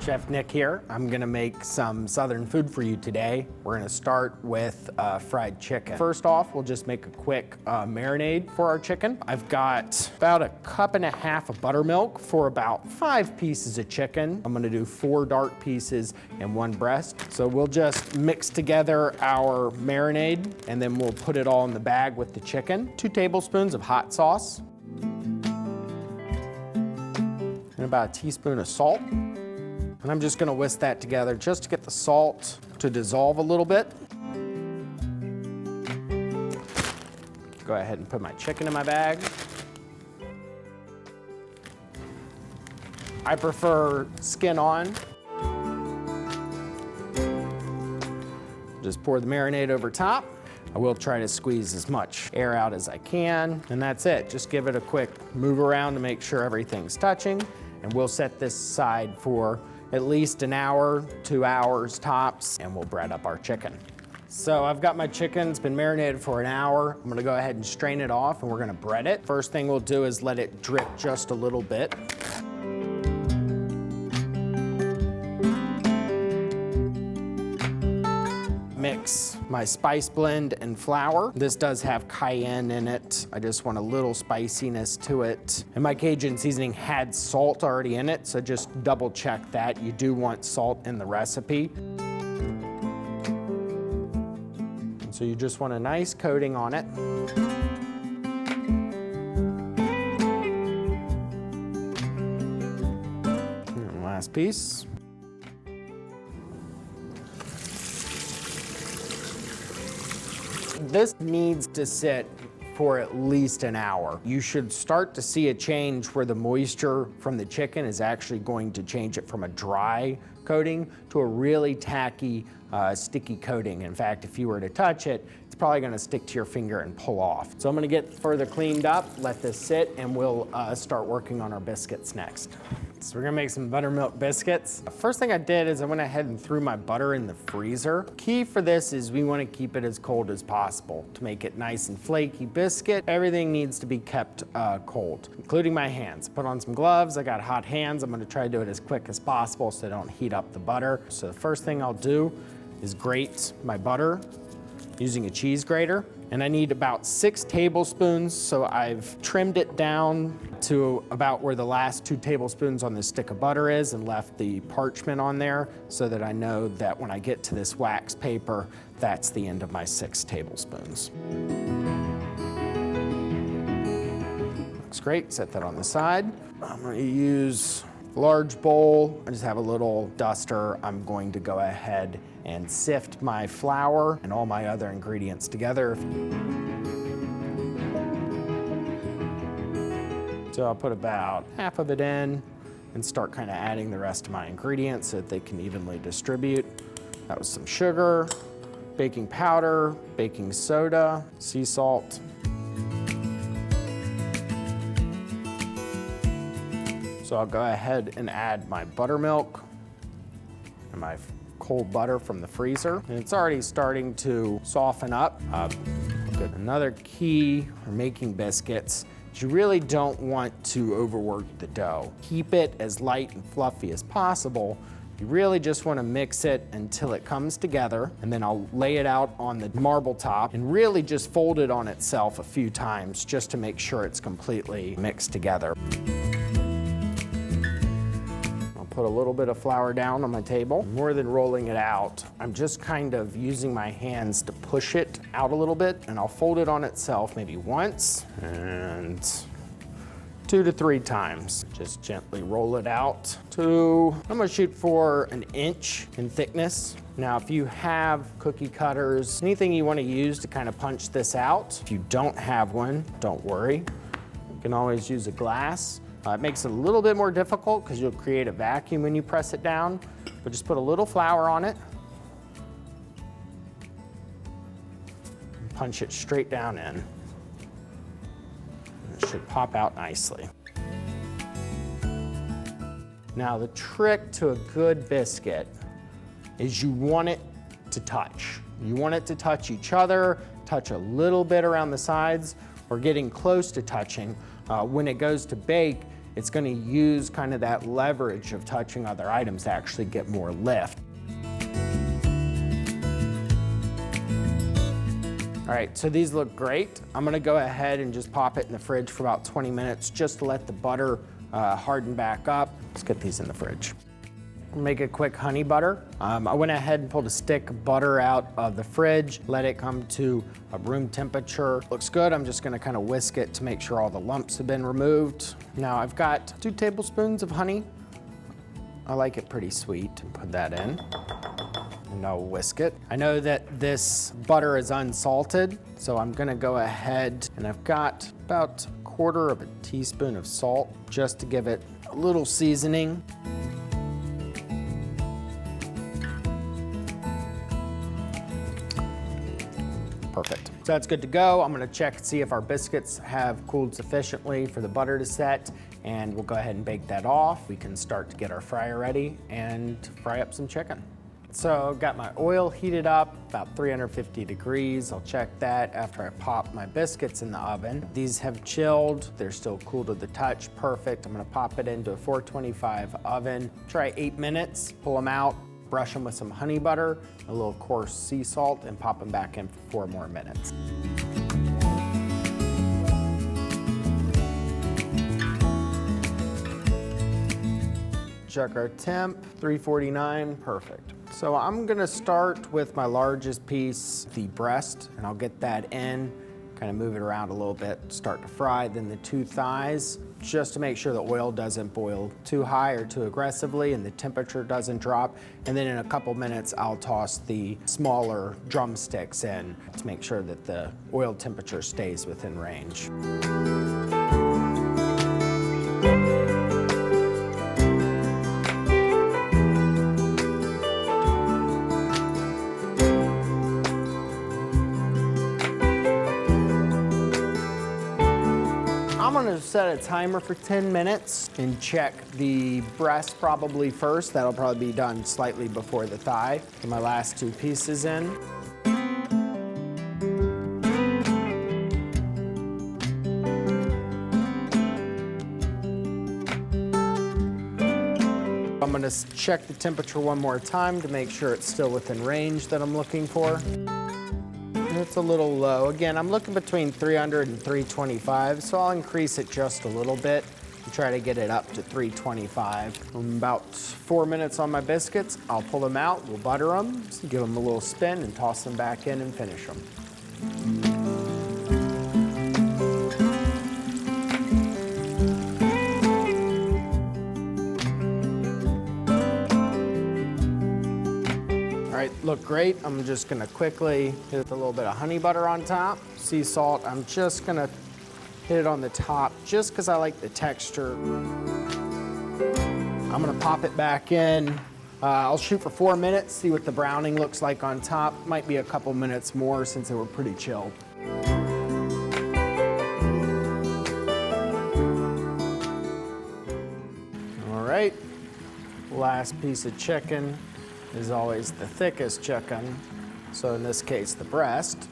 Chef Nick here. I'm gonna make some Southern food for you today. We're gonna start with fried chicken. First off, we'll just make a quick marinade for our chicken. I've got about 1.5 cups of buttermilk for about 5 pieces of chicken. I'm gonna do 4 dark pieces and 1 breast. So we'll just mix together our marinade and then we'll put it all in the bag with the chicken. 2 tablespoons of hot sauce. And about a teaspoon of salt. And I'm just gonna whisk that together just to get the salt to dissolve a little bit. Go ahead and put my chicken in my bag. I prefer skin on. Just pour the marinade over top. I will try to squeeze as much air out as I can, and that's it. Just give it a quick move around to make sure everything's touching. And we'll set this aside for at least an hour, 2 hours tops, and we'll bread up our chicken. So I've got my chicken, it's been marinated for an hour. I'm gonna go ahead and strain it off and we're gonna bread it. First thing we'll do is let it drip just a little bit. Mix my spice blend and flour. This does have cayenne in it. I just want a little spiciness to it. And my Cajun seasoning had salt already in it, so just double check that. You do want salt in the recipe. And so you just want a nice coating on it. And last piece. This needs to sit for at least an hour. You should start to see a change where the moisture from the chicken is actually going to change it from a dry coating to a really tacky, sticky coating. In fact, if you were to touch it, it's probably gonna stick to your finger and pull off. So I'm gonna get further cleaned up, let this sit, and we'll start working on our biscuits next. So we're gonna make some buttermilk biscuits. The first thing I did is I went ahead and threw my butter in the freezer. Key for this is we wanna keep it as cold as possible to make it nice and flaky biscuit. Everything needs to be kept cold, including my hands. Put on some gloves, I got hot hands. I'm gonna try to do it as quick as possible so I don't heat up the butter. So the first thing I'll do is grate my butter using a cheese grater. And I need about 6 tablespoons, so I've trimmed it down to about where the last 2 tablespoons on this stick of butter is and left the parchment on there so that I know that when I get to this wax paper, that's the end of my 6 tablespoons. Looks great, set that on the side. I'm gonna use a large bowl. I just have a little duster. I'm going to go ahead and sift my flour and all my other ingredients together. So I'll put about half of it in and start kind of adding the rest of my ingredients so that they can evenly distribute. That was some sugar, baking powder, baking soda, sea salt. So I'll go ahead and add my buttermilk and my cold butter from the freezer. And it's already starting to soften up. Another key for making biscuits is you really don't want to overwork the dough. Keep it as light and fluffy as possible. You really just want to mix it until it comes together, and then I'll lay it out on the marble top and really just fold it on itself a few times just to make sure it's completely mixed together. Put a little bit of flour down on my table. More than rolling it out, I'm just kind of using my hands to push it out a little bit, and I'll fold it on itself maybe once and 2 to 3 times. Just gently roll it out to, I'm gonna shoot for 1 inch in thickness. Now, if you have cookie cutters, anything you wanna use to kind of punch this out, if you don't have one, don't worry. You can always use a glass. It makes it a little bit more difficult because you'll create a vacuum when you press it down, but just put a little flour on it. And punch it straight down in. And it should pop out nicely. Now the trick to a good biscuit is you want it to touch. You want it to touch each other, touch a little bit around the sides, or getting close to touching. When it goes to bake, it's gonna use kind of that leverage of touching other items to actually get more lift. All right, so these look great. I'm gonna go ahead and just pop it in the fridge for about 20 minutes just to let the butter harden back up. Let's get these in the fridge. Make a quick honey butter. I went ahead and pulled a stick of butter out of the fridge, let it come to a room temperature. Looks good. I'm just gonna kind of whisk it to make sure all the lumps have been removed. Now I've got 2 tablespoons of honey. I like it pretty sweet, and put that in. And I'll whisk it. I know that this butter is unsalted, so I'm gonna go ahead and I've got about 1/4 of a teaspoon of salt just to give it a little seasoning. Perfect. So that's good to go. I'm gonna check and see if our biscuits have cooled sufficiently for the butter to set, and we'll go ahead and bake that off. We can start to get our fryer ready and fry up some chicken. So got my oil heated up, about 350 degrees. I'll check that after I pop my biscuits in the oven. These have chilled. They're still cool to the touch. Perfect. I'm gonna pop it into a 425 oven. Try 8 minutes, pull them out, brush them with some honey butter, a little coarse sea salt, and pop them back in for 4 more minutes. Check our temp, 349, perfect. So I'm gonna start with my largest piece, the breast, and I'll get that in, kind of move it around a little bit, start to fry, then the 2 thighs, just to make sure the oil doesn't boil too high or too aggressively and the temperature doesn't drop. And then in a couple minutes, I'll toss the smaller drumsticks in to make sure that the oil temperature stays within range. I'm gonna set a timer for 10 minutes and check the breast probably first. That'll probably be done slightly before the thigh. Get my last 2 pieces in. I'm gonna check the temperature one more time to make sure it's still within range that I'm looking for. It's a little low. Again, I'm looking between 300 and 325, so I'll increase it just a little bit and try to get it up to 325. I'm about 4 minutes on my biscuits. I'll pull them out, we'll butter them, give them a little spin, and toss them back in and finish them. All right, look great. I'm just gonna quickly hit a little bit of honey butter on top. Sea salt, I'm just gonna hit it on the top just because I like the texture. I'm gonna pop it back in. I'll shoot for 4 minutes, see what the browning looks like on top. Might be a couple minutes more since they were pretty chilled. All right, last piece of chicken is always the thickest chicken. So in this case, the breast.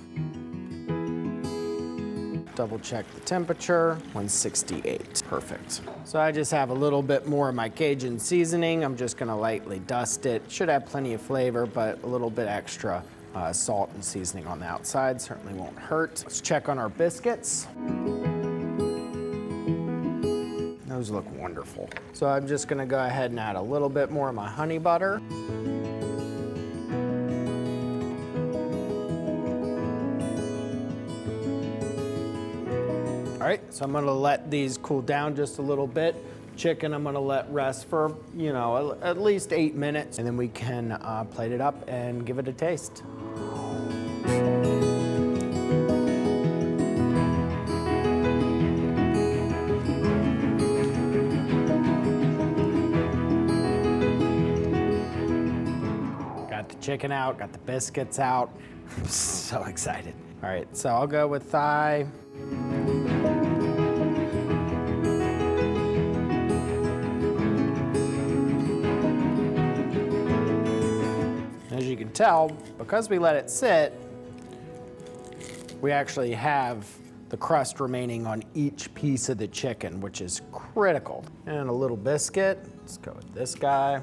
Double check the temperature, 168, perfect. So I just have a little bit more of my Cajun seasoning. I'm just gonna lightly dust it. Should have plenty of flavor, but a little bit extra salt and seasoning on the outside certainly won't hurt. Let's check on our biscuits. Those look wonderful. So I'm just gonna go ahead and add a little bit more of my honey butter. All right, so I'm gonna let these cool down just a little bit. Chicken I'm gonna let rest for, at least 8 minutes, and then we can plate it up and give it a taste. Got the chicken out, got the biscuits out. I'm so excited. All right, so I'll go with thigh. As you can tell, because we let it sit, we actually have the crust remaining on each piece of the chicken, which is critical. And a little biscuit. Let's go with this guy.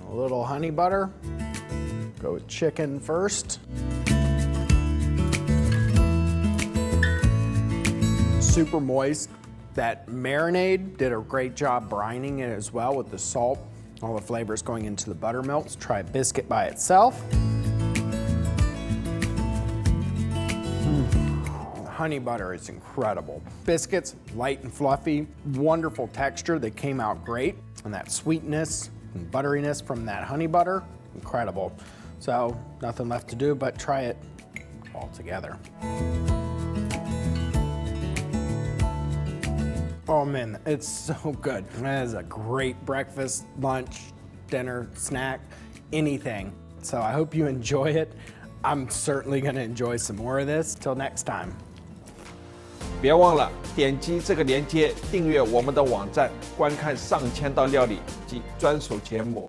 A little honey butter. Go with chicken first. Super moist. That marinade did a great job brining it as well with the salt. All the flavors going into the buttermilk. Let's try biscuit by itself. The honey butter is incredible. Biscuits, light and fluffy, wonderful texture. They came out great. And that sweetness and butteriness from that honey butter, incredible. So nothing left to do but try it all together. Oh man, it's so good. That is a great breakfast, lunch, dinner, snack, anything. So I hope you enjoy it. I'm certainly gonna enjoy some more of this. Till next time. 别忘了点击这个链接订阅我们的网站，观看上千道料理及专属节目。